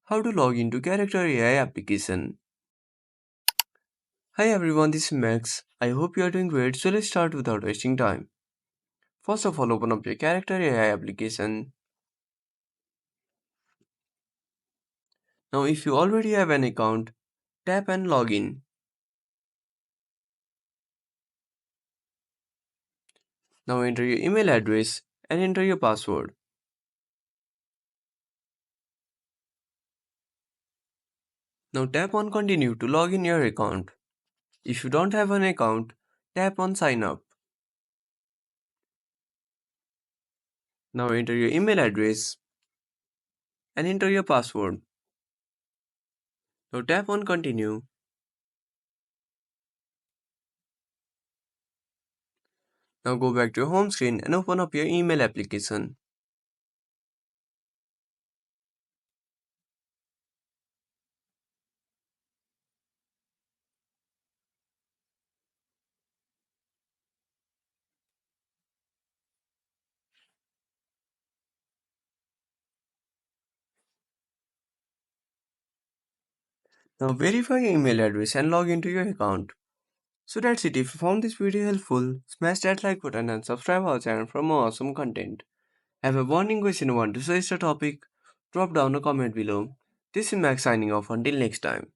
How to log into character AI application. Hi everyone, this is Max. I hope you are doing great. So let's start without wasting time. First of all, open up your character AI application. Now if you already have an account, tap and log in. Now enter your email address and enter your password. Now tap on continue to log in your account. If you don't have an account, tap on sign up. Now enter your email address and enter your password. Now tap on continue. Now go back to your home screen and open up your email application. Now verify your email address and log into your account. So that's it. If you found this video helpful, smash that like button and subscribe our channel for more awesome content. Have a burning question you want to suggest a topic? Drop down a comment below. This is Max signing off until next time.